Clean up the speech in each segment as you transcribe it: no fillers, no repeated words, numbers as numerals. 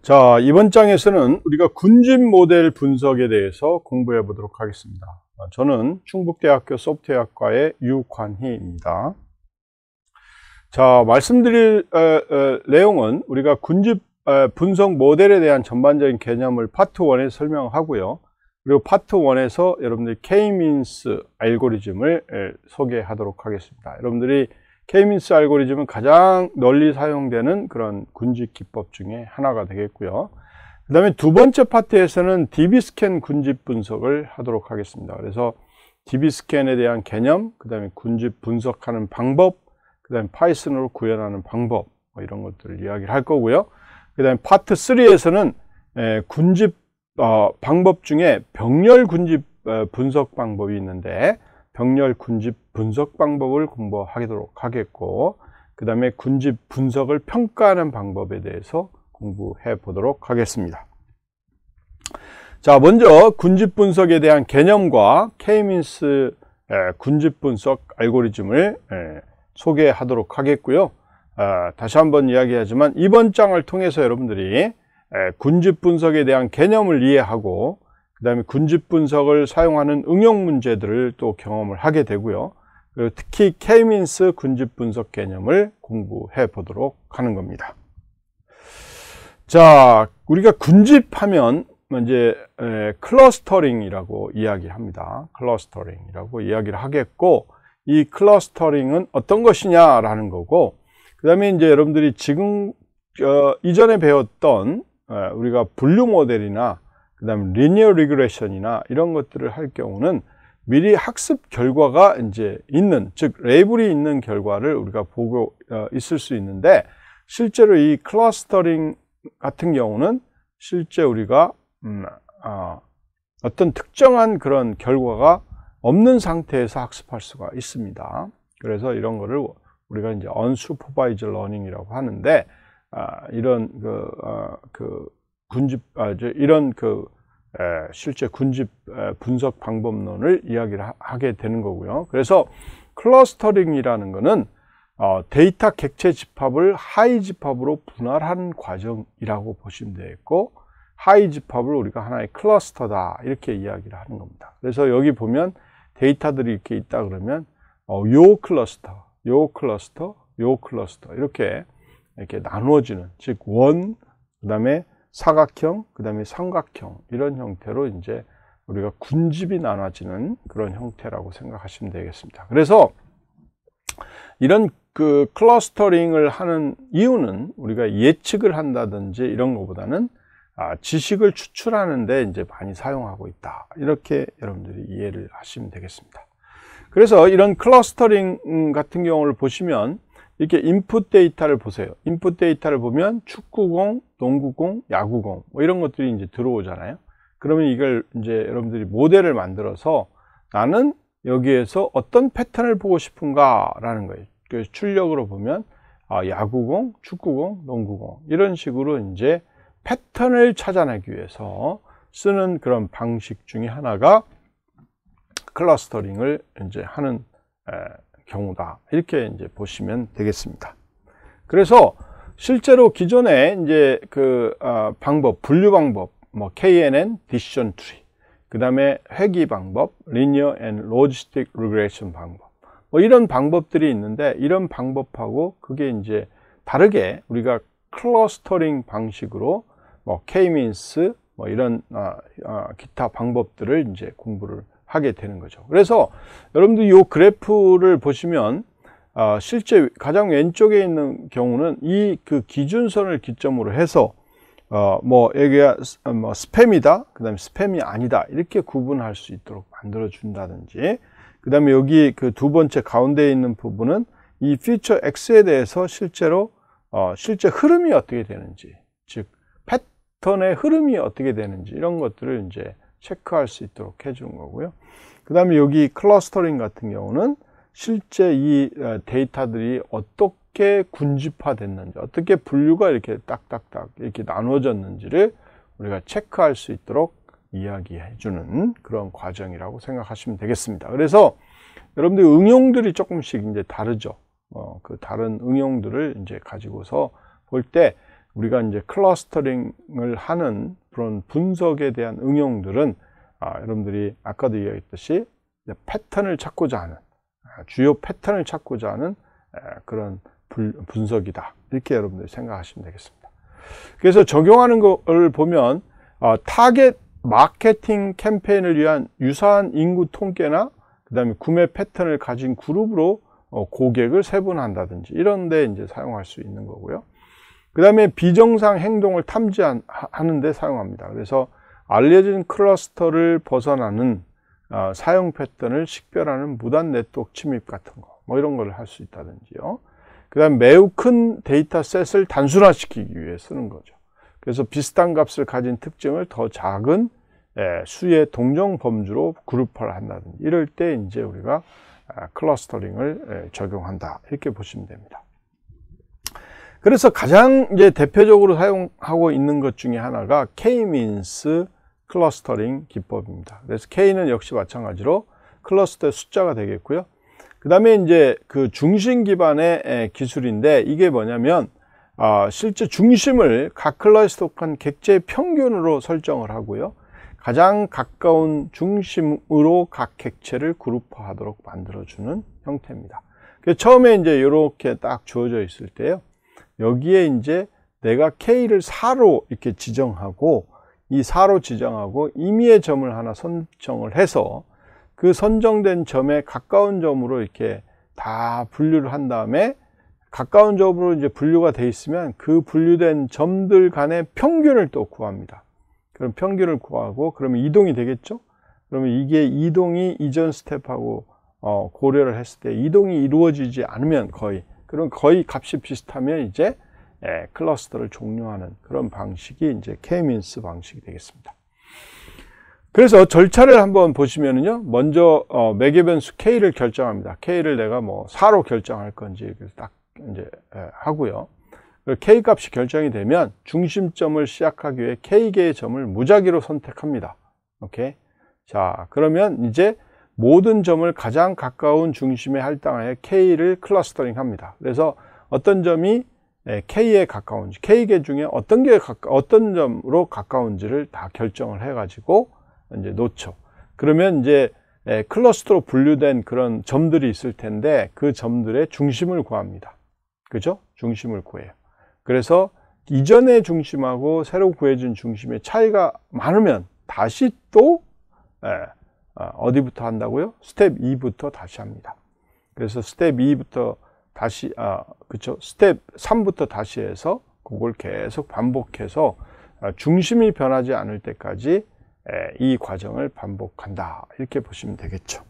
자, 이번 장에서는 우리가 군집 모델 분석에 대해서 공부해 보도록 하겠습니다. 저는 충북대학교 소프트웨어학과의 유관희입니다. 자, 말씀드릴 내용은 우리가 군집 분석 모델에 대한 전반적인 개념을 파트 1에서 설명하고요. 그리고 파트 1에서 여러분들이 K-means 알고리즘을 소개하도록 하겠습니다. 여러분들이 K-means 알고리즘은 가장 널리 사용되는 그런 군집 기법 중에 하나가 되겠고요. 그 다음에 두 번째 파트에서는 DB스캔 군집 분석을 하도록 하겠습니다. 그래서 DB스캔에 대한 개념, 그 다음에 군집 분석하는 방법, 그 다음에 파이썬으로 구현하는 방법, 이런 것들을 이야기를 할 거고요. 그 다음에 파트 3에서는 군집 방법 중에 병렬 군집 분석 방법이 있는데, 병렬 군집 분석 방법을 공부하도록 하겠고, 그 다음에 군집 분석을 평가하는 방법에 대해서 공부해 보도록 하겠습니다. 자, 먼저 군집 분석에 대한 개념과 K-means 군집 분석 알고리즘을 소개하도록 하겠고요. 다시 한번 이야기하지만 이번 장을 통해서 여러분들이 군집 분석에 대한 개념을 이해하고, 그 다음에 군집 분석을 사용하는 응용 문제들을 또 경험을 하게 되고요. 그리고 특히 K-means 군집 분석 개념을 공부해 보도록 하는 겁니다. 자, 우리가 군집하면 이제 클러스터링이라고 이야기합니다. 클러스터링이라고 이야기를 하겠고, 이 클러스터링은 어떤 것이냐라는 거고, 그 다음에 이제 여러분들이 지금 이전에 배웠던 우리가 분류 모델이나 그 다음에 리니어 리그레션이나 이런 것들을 할 경우는 미리 학습 결과가 이제 있는, 즉 레이블이 있는 결과를 우리가 보고 있을 수 있는데, 실제로 이 클러스터링 같은 경우는 실제 우리가 어떤 특정한 그런 결과가 없는 상태에서 학습할 수가 있습니다. 그래서 이런 거를 우리가 이제 unsupervised learning이라고 하는데, 이런 이런 실제 군집 분석 방법론을 이야기를 하게 되는 거고요. 그래서 클러스터링이라는 것은 데이터 객체 집합을 하이 집합으로 분할하는 과정이라고 보시면 되겠고, 하이 집합을 우리가 하나의 클러스터다 이렇게 이야기를 하는 겁니다. 그래서 여기 보면 데이터들이 이렇게 있다 그러면 요 클러스터, 요 클러스터, 요 클러스터 이렇게 나누어지는, 즉 원, 그 다음에 사각형, 그 다음에 삼각형, 이런 형태로 이제 우리가 군집이 나눠지는 그런 형태라고 생각하시면 되겠습니다. 그래서 이런 클러스터링을 하는 이유는 우리가 예측을 한다든지 이런 것보다는 지식을 추출하는데 이제 많이 사용하고 있다. 이렇게 여러분들이 이해를 하시면 되겠습니다. 그래서 이런 클러스터링 같은 경우를 보시면 이렇게 인풋 데이터를 보세요. 인풋 데이터를 보면 축구공, 농구공, 야구공 뭐 이런 것들이 이제 들어오잖아요. 그러면 이걸 이제 여러분들이 모델을 만들어서 나는 여기에서 어떤 패턴을 보고 싶은가라는 거예요. 그래서 출력으로 보면 야구공, 축구공, 농구공 이런 식으로 이제 패턴을 찾아내기 위해서 쓰는 그런 방식 중에 하나가 클러스터링을 이제 하는 경우다. 이렇게 이제 보시면 되겠습니다. 그래서 실제로 기존에 이제 방법, 분류 방법, 뭐 KNN, Decision Tree, 그 다음에 회귀 방법, Linear and Logistic Regression 방법, 뭐 이런 방법들이 있는데, 이런 방법하고 그게 이제 다르게 우리가 클러스터링 방식으로 뭐 K-means, 뭐 이런 기타 방법들을 이제 공부를 하게 되는 거죠. 그래서 여러분들 이 그래프를 보시면 실제 가장 왼쪽에 있는 경우는 이 기준선을 기점으로 해서 뭐 여기가 뭐 스팸이다, 그 다음에 스팸이 아니다 이렇게 구분할 수 있도록 만들어 준다든지, 그 다음에 여기 두 번째 가운데에 있는 부분은 이 피처 X에 대해서 실제로 실제 흐름이 어떻게 되는지, 즉 패턴의 흐름이 어떻게 되는지 이런 것들을 이제 체크할 수 있도록 해주는 거고요. 그 다음에 여기 클러스터링 같은 경우는 실제 이 데이터들이 어떻게 군집화 됐는지, 어떻게 분류가 이렇게 딱딱딱 이렇게 나눠졌는지를 우리가 체크할 수 있도록 이야기해 주는 그런 과정이라고 생각하시면 되겠습니다. 그래서 여러분들 응용들이 조금씩 이제 다르죠. 그 다른 응용들을 이제 가지고서 볼 때 우리가 이제 클러스터링을 하는 그런 분석에 대한 응용들은 여러분들이 아까도 이야기했듯이 패턴을 찾고자 하는, 주요 패턴을 찾고자 하는 그런 분석이다. 이렇게 여러분들이 생각하시면 되겠습니다. 그래서 적용하는 걸 보면 타겟 마케팅 캠페인을 위한 유사한 인구 통계나 그 다음에 구매 패턴을 가진 그룹으로 고객을 세분한다든지 이런 데 이제 사용할 수 있는 거고요. 그 다음에 비정상 행동을 탐지하는 데 사용합니다. 그래서 알려진 클러스터를 벗어나는 사용 패턴을 식별하는 무단 네트워크 침입 같은 거, 뭐 이런 걸 할 수 있다든지요. 그 다음 매우 큰 데이터셋을 단순화시키기 위해 쓰는 거죠. 그래서 비슷한 값을 가진 특징을 더 작은 수의 동정 범주로 그룹화를 한다든지 이럴 때 이제 우리가 클러스터링을 적용한다. 이렇게 보시면 됩니다. 그래서 가장 이제 대표적으로 사용하고 있는 것 중에 하나가 K-means 클러스터링 기법입니다. 그래서 K는 역시 마찬가지로 클러스터의 숫자가 되겠고요. 그 다음에 이제 그 중심 기반의 기술인데 이게 뭐냐면 실제 중심을 각 클러스터에 속한 객체의 평균으로 설정을 하고요. 가장 가까운 중심으로 각 객체를 그룹화하도록 만들어주는 형태입니다. 그래서 처음에 이제 이렇게 딱 주어져 있을 때요. 여기에 이제 내가 K를 4로 이렇게 지정하고 이 4로 지정하고 임의의 점을 하나 선정을 해서 그 선정된 점에 가까운 점으로 이렇게 다 분류를 한 다음에 가까운 점으로 이제 분류가 돼 있으면 그 분류된 점들 간의 평균을 또 구합니다. 그럼 평균을 구하고 그러면 이동이 되겠죠? 그러면 이게 이동이 이전 스텝하고 고려를 했을 때 이동이 이루어지지 않으면 그럼 거의 값이 비슷하면 이제 클러스터를 종료하는 그런 방식이 이제 K-means 방식이 되겠습니다. 그래서 절차를 한번 보시면은요, 먼저 매개 변수 K를 결정합니다. K를 내가 뭐 4로 결정할 건지 딱 이제 하고요. K 값이 결정이 되면 중심점을 시작하기 위해 K개의 점을 무작위로 선택합니다. 오케이. 자, 그러면 이제 모든 점을 가장 가까운 중심에 할당하여 K를 클러스터링 합니다. 그래서 어떤 점이 K에 가까운지, K개 중에 어떤 점으로 가까운지를 다 결정을 해가지고 이제 놓죠. 그러면 이제 클러스터로 분류된 그런 점들이 있을 텐데 그 점들의 중심을 구합니다. 그죠? 중심을 구해요. 그래서 이전의 중심하고 새로 구해진 중심의 차이가 많으면 다시 또 어디부터 한다고요? 스텝 2부터 다시 합니다. 그래서 스텝 2부터 다시 그쵸? 스텝 3부터 다시 해서 그걸 계속 반복해서 중심이 변하지 않을 때까지 이 과정을 반복한다. 이렇게 보시면 되겠죠.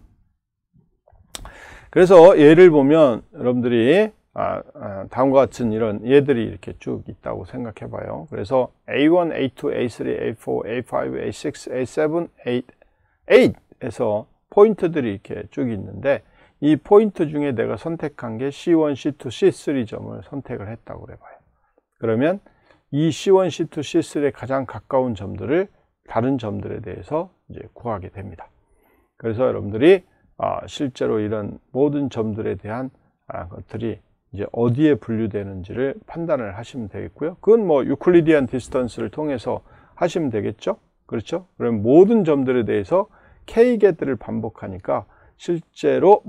그래서 예를 보면 여러분들이 다음과 같은 이런 예들이 이렇게 쭉 있다고 생각해 봐요. 그래서 A1, A2, A3, A4, A5, A6, A7, A8에서 포인트들이 이렇게 쭉 있는데 이 포인트 중에 내가 선택한 게 C1, C2, C3 점을 선택을 했다고 해봐요. 그러면 이 C1, C2, C3에 가장 가까운 점들을 다른 점들에 대해서 이제 구하게 됩니다. 그래서 여러분들이 실제로 이런 모든 점들에 대한 것들이 이제 어디에 분류되는지를 판단을 하시면 되겠고요. 그건 뭐 유클리디안 디스턴스를 통해서 하시면 되겠죠. 그렇죠? 그럼 모든 점들에 대해서 K개들을 반복하니까 실제로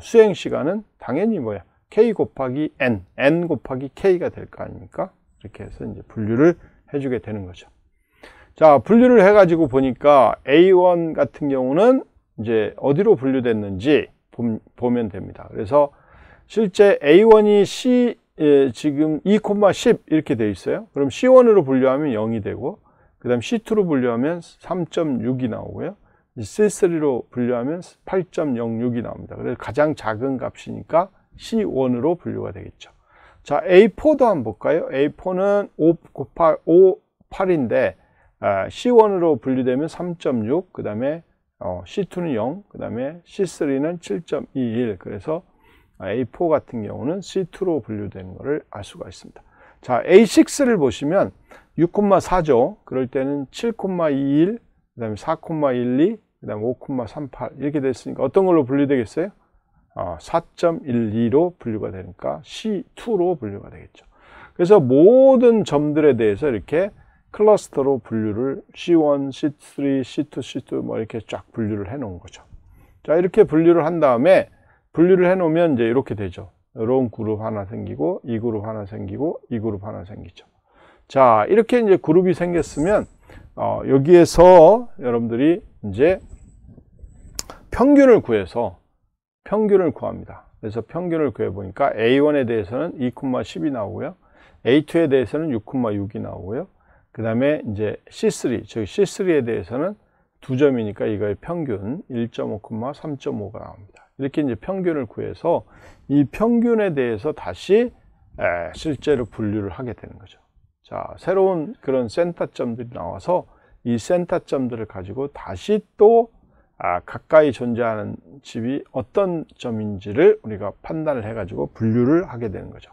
수행 시간은 당연히 K 곱하기 N 곱하기 K가 될 거 아닙니까? 이렇게 해서 이제 분류를 해주게 되는 거죠. 자, 분류를 해가지고 보니까 A1 같은 경우는 이제 어디로 분류됐는지 보면 됩니다. 그래서 실제 A1이 지금 2,10 이렇게 되어 있어요. 그럼 C1으로 분류하면 0이 되고, 그 다음 C2로 분류하면 3.6이 나오고요. C3로 분류하면 8.06이 나옵니다. 그래서 가장 작은 값이니까 C1으로 분류가 되겠죠. 자, A4도 한번 볼까요? A4는 8인데, C1으로 분류되면 3.6, 그 다음에 C2는 0, 그 다음에 C3는 7.21. 그래서 A4 같은 경우는 C2로 분류되는 것을 알 수가 있습니다. 자, A6를 보시면 6,4죠. 그럴 때는 7,21, 그 다음에 4,12, 그 다음에 5,38 이렇게 됐으니까 어떤 걸로 분류되겠어요? 4.12로 분류가 되니까 C2로 분류가 되겠죠. 그래서 모든 점들에 대해서 이렇게 클러스터로 분류를 C1, C3, C2, C2 뭐 이렇게 쫙 분류를 해 놓은 거죠. 자, 이렇게 분류를 한 다음에 분류를 해 놓으면 이제 이렇게 되죠. 이런 그룹 하나 생기고, 이 그룹 하나 생기고, 이 그룹 하나 생기죠. 자, 이렇게 이제 그룹이 생겼으면 여기에서 여러분들이 이제 평균을 구합니다. 그래서 평균을 구해 보니까 A1에 대해서는 2,10이 나오고요. A2에 대해서는 6,6이 나오고요. 그 다음에 이제 C3, 즉 C3에 대해서는 2점이니까 이거의 평균 1.5, 3.5가 나옵니다. 이렇게 이제 평균을 구해서 이 평균에 대해서 다시 실제로 분류를 하게 되는 거죠. 자, 새로운 그런 센터점들이 나와서 이 센터점들을 가지고 다시 또 가까이 존재하는 집이 어떤 점인지를 우리가 판단을 해가지고 분류를 하게 되는 거죠.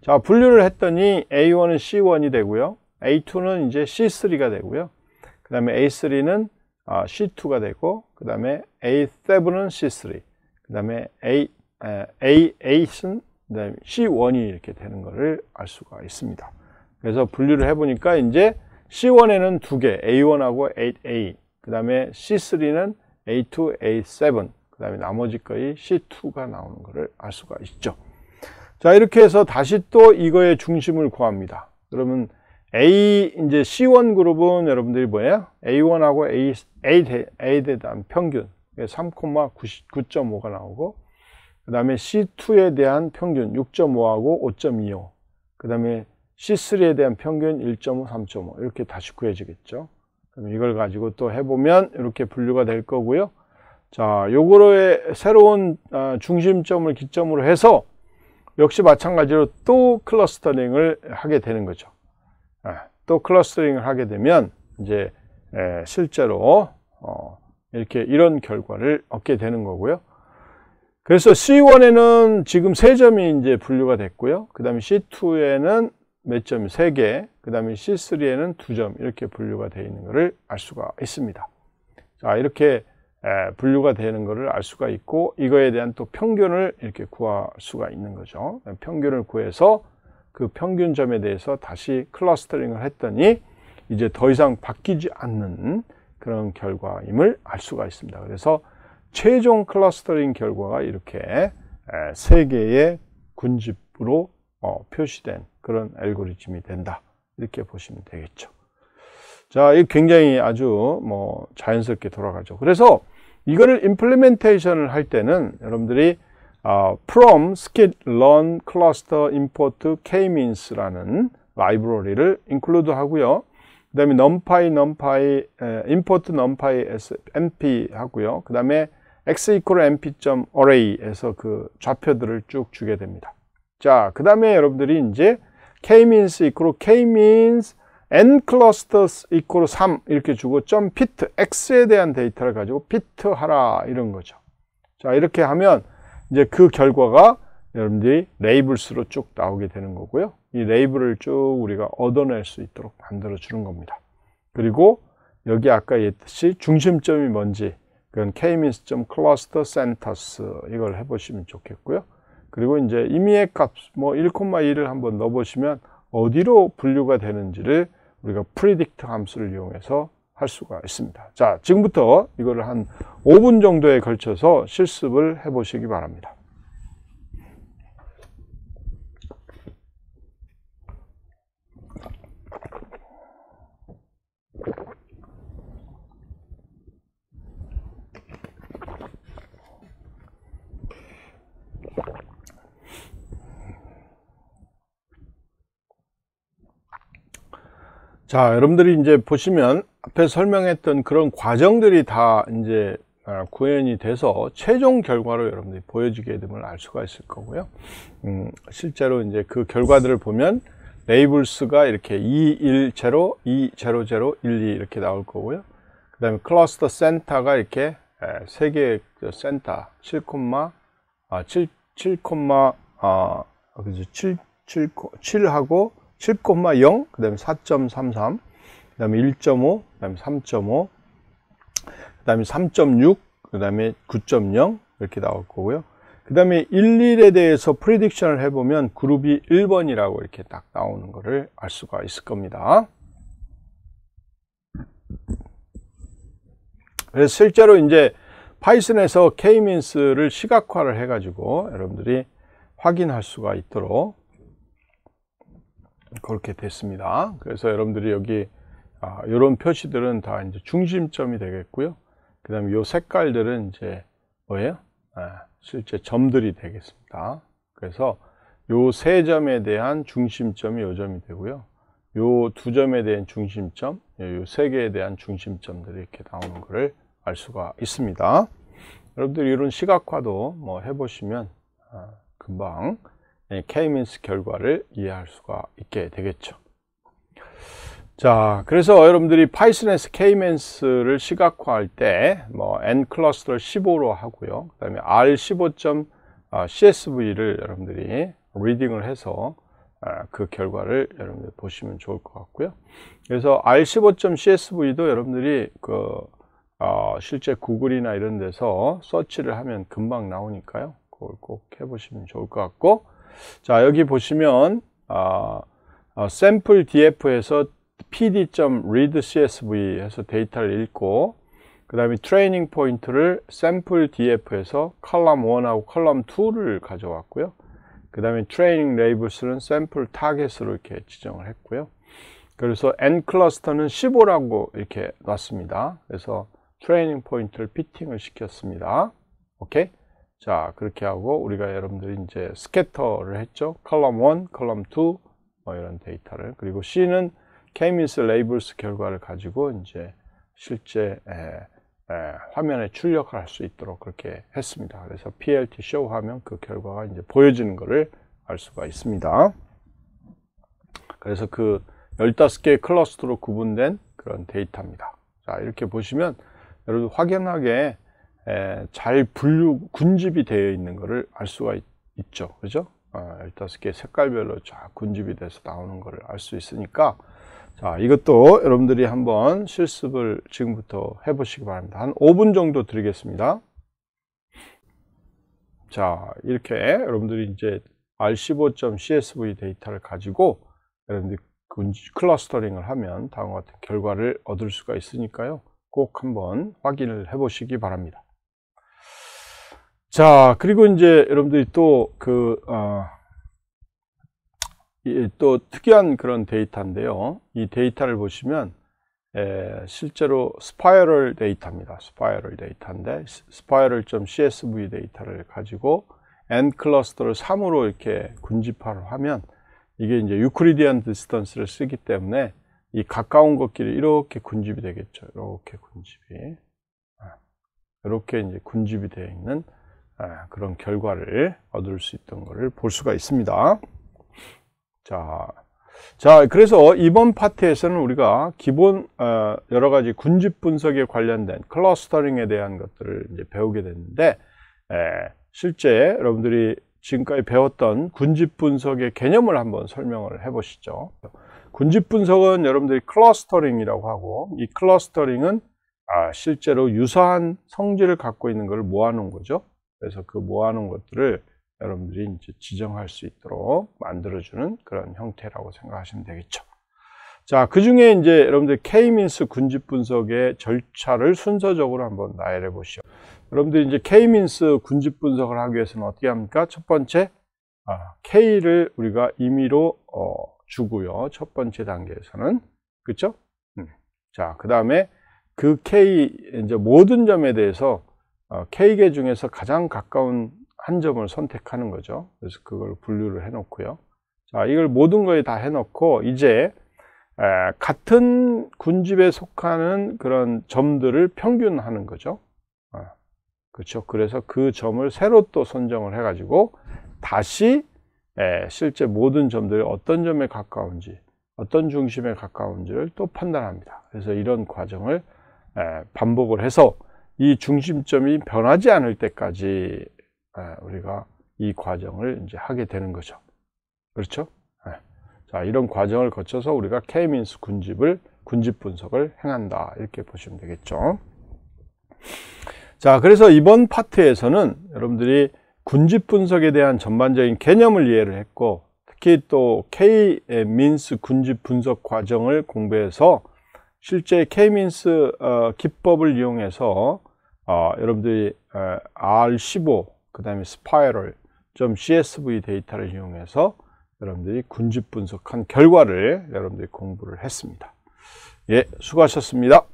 자, 분류를 했더니 A1은 C1이 되고요. A2는 이제 C3가 되고요. 그 다음에 A3는 C2가 되고, 그 다음에 A7은 C3, 그 다음에 A8은 그다음에 C1이 이렇게 되는 것을 알 수가 있습니다. 그래서 분류를 해보니까 이제 C1에는 두 개, A1하고 A8A, 그 다음에 C3는 A2, A7, 그 다음에 나머지 거의 C2가 나오는 것을 알 수가 있죠. 자, 이렇게 해서 다시 또 이거의 중심을 구합니다. 그러면 이제 C1 그룹은 여러분들이 뭐예요? A1하고 A에 대한 평균 3,9.5가 나오고, 그 다음에 C2에 대한 평균 6.5하고 5.25, 그 다음에 C3에 대한 평균 1.5, 3.5 이렇게 다시 구해지겠죠. 그럼 이걸 가지고 또 해보면 이렇게 분류가 될 거고요. 자, 요거의 새로운 중심점을 기점으로 해서 역시 마찬가지로 또 클러스터링을 하게 되는 거죠. 또 클러스터링을 하게 되면 이제 실제로 이렇게 이런 결과를 얻게 되는 거고요. 그래서 C1에는 지금 3점이 이제 분류가 됐고요. 그 다음에 C2에는 몇 점이 3개, 그 다음에 C3에는 2점 이렇게 분류가 되어 있는 것을 알 수가 있습니다. 자, 이렇게 분류가 되는 것을 알 수가 있고, 이거에 대한 또 평균을 이렇게 구할 수가 있는 거죠. 평균을 구해서 그 평균점에 대해서 다시 클러스터링을 했더니 이제 더 이상 바뀌지 않는 그런 결과임을 알 수가 있습니다. 그래서 최종 클러스터링 결과가 이렇게 3개의 군집으로 표시된 그런 알고리즘이 된다. 이렇게 보시면 되겠죠. 자, 이 굉장히 아주 자연스럽게 돌아가죠. 그래서 이거를 임플리멘테이션을 할 때는 여러분들이 from skit-learn cluster import k-means라는 라이브러리를 include 하고요. 그 다음에 numpy import numpy np 하고요. 그 다음에 x equal np.array에서 그 좌표들을 쭉 주게 됩니다. 자, 그 다음에 여러분들이 이제 k-means equal k-means n clusters equal 3 이렇게 주고 .fit x에 대한 데이터를 가지고 fit 하라 이런 거죠. 자, 이렇게 하면 이제 그 결과가 여러분들이 레이블스로 쭉 나오게 되는 거고요. 이 레이블을 쭉 우리가 얻어낼 수 있도록 만들어 주는 겁니다. 그리고 여기 아까 얘기했듯이 중심점이 뭔지 그건 k-means.cluster-centers 이걸 해보시면 좋겠고요. 그리고 이제 임의의 값 1,2를 한번 넣어보시면 어디로 분류가 되는지를 우리가 predict 함수를 이용해서 할 수가 있습니다. 자, 지금부터 이거를 한 5분 정도에 걸쳐서 실습을 해보시기 바랍니다. 자, 여러분들이 이제 보시면 앞에 설명했던 그런 과정들이 다 이제 구현이 돼서 최종 결과로 여러분들이 보여지게 됨을 알 수가 있을 거고요. 실제로 이제 그 결과들을 보면 레이블스가 이렇게 2, 1, 0, 2, 0, 0, 1, 2 이렇게 나올 거고요. 그 다음에 클러스터 센터가 이렇게 3개의 센터 7하고 7,0, 그 다음에 4.33, 그 다음에 1.5, 그 다음에 3.5, 그 다음에 3.6, 그 다음에 9.0 이렇게 나올 거고요. 그 다음에 11에 대해서 프리딕션을 해보면 그룹이 1번이라고 이렇게 딱 나오는 것을 알 수가 있을 겁니다. 그래서 실제로 이제 파이썬에서 K-means를 시각화를 해가지고 여러분들이 확인할 수가 있도록 그렇게 됐습니다. 그래서 여러분들이 여기 이런 표시들은 다 이제 중심점이 되겠고요. 그 다음에 요 색깔들은 이제 뭐예요? 실제 점들이 되겠습니다. 그래서 요 세 점에 대한 중심점이 요 점이 되고요. 요 두 점에 대한 중심점, 요 세 개에 대한 중심점들이 이렇게 나오는 것을 알 수가 있습니다. 여러분들이 이런 시각화도 뭐 해보시면 금방 K-means 결과를 이해할 수가 있게 되겠죠. 자, 그래서 여러분들이 파이썬에서 K-means를 시각화할 때 뭐 N 클러스터를 15로 하고요. 그 다음에 R15.csv를 여러분들이 리딩을 해서 그 결과를 여러분들 보시면 좋을 것 같고요. 그래서 R15.csv도 여러분들이 실제 구글이나 이런 데서 서치를 하면 금방 나오니까요. 그걸 꼭 해보시면 좋을 것 같고, 자, 여기 보시면 샘플 df에서 pd.readcsv 해서 데이터를 읽고, 그 다음에 트레이닝 포인트를 샘플 df에서 컬럼 1하고 컬럼 2를 가져왔고요. 그 다음에 트레이닝 레이블스는 샘플 타겟으로 이렇게 지정을 했고요. 그래서 N 클러스터는 15라고 이렇게 놨습니다. 그래서 트레이닝 포인트를 피팅을 시켰습니다. 오케이? 자, 그렇게 하고 우리가 여러분들이 이제 스캐터를 했죠. 컬럼 1, 컬럼 2, 뭐 이런 데이터를. 그리고 C는 K-means labels 결과를 가지고 이제 실제 화면에 출력을 할 수 있도록 그렇게 했습니다. 그래서 PLT show 하면 그 결과가 이제 보여지는 것을 알 수가 있습니다. 그래서 그 15개의 클러스터로 구분된 그런 데이터입니다. 자, 이렇게 보시면 여러분 확연하게 잘 군집이 되어 있는 것을 알 수가 있죠. 그죠? 15개 색깔별로 쫙 군집이 돼서 나오는 것을 알 수 있으니까, 자, 이것도 여러분들이 한번 실습을 지금부터 해보시기 바랍니다. 한 5분 정도 드리겠습니다. 자, 이렇게 여러분들이 이제 R15.csv 데이터를 가지고 여러분들이 클러스터링을 하면 다음과 같은 결과를 얻을 수가 있으니까요. 꼭 한번 확인을 해 보시기 바랍니다. 자, 그리고 이제 여러분들이 또 또 특이한 그런 데이터인데요. 이 데이터를 보시면 실제로 스파이럴 데이터입니다. 스파이럴 데이터인데 스파이럴.csv 데이터를 가지고 N 클러스터를 3으로 이렇게 군집화를 하면 이게 이제 유클리디안 디스턴스를 쓰기 때문에 이 가까운 것끼리 이렇게 군집이 되겠죠. 이렇게 군집이. 이렇게 이제 군집이 되어 있는 그런 결과를 얻을 수 있던 것을 볼 수가 있습니다. 자, 그래서 이번 파트에서는 우리가 기본 여러 가지 군집 분석에 관련된 클러스터링에 대한 것들을 이제 배우게 됐는데, 실제 여러분들이 지금까지 배웠던 군집 분석의 개념을 한번 설명을 해 보시죠. 군집 분석은 여러분들이 클러스터링이라고 하고, 이 클러스터링은 실제로 유사한 성질을 갖고 있는 것을 모아놓은 거죠. 그래서 그 모아놓은 것들을 여러분들이 이제 지정할 수 있도록 만들어주는 그런 형태라고 생각하시면 되겠죠. 자, 그 중에 이제 여러분들 K-means 군집 분석의 절차를 순서적으로 한번 나열해 보시죠. 여러분들이 이제 K-means 군집 분석을 하기 위해서는 어떻게 합니까? 첫 번째, K를 우리가 임의로 주고요. 첫 번째 단계에서는. 그렇죠? 자, 그 다음에 그 K, 이제 모든 점에 대해서 K개 중에서 가장 가까운 한 점을 선택하는 거죠. 그래서 그걸 분류를 해 놓고요. 자, 이걸 모든 거에 다 해 놓고 이제 같은 군집에 속하는 그런 점들을 평균하는 거죠. 그렇죠. 그래서 그 점을 새로 또 선정을 해 가지고 다시 실제 모든 점들이 어떤 점에 가까운지, 어떤 중심에 가까운지를 또 판단합니다. 그래서 이런 과정을 반복을 해서 이 중심점이 변하지 않을 때까지 우리가 이 과정을 이제 하게 되는 거죠. 그렇죠? 자, 이런 과정을 거쳐서 우리가 K-means 군집 분석을 행한다. 이렇게 보시면 되겠죠. 자, 그래서 이번 파트에서는 여러분들이 군집 분석에 대한 전반적인 개념을 이해를 했고, 특히 또 K-민스 군집 분석 과정을 공부해서 실제 K-민스 기법을 이용해서 여러분들이 R15, 그 다음에 spiral.csv 데이터를 이용해서 여러분들이 군집 분석한 결과를 여러분들이 공부를 했습니다. 예, 수고하셨습니다.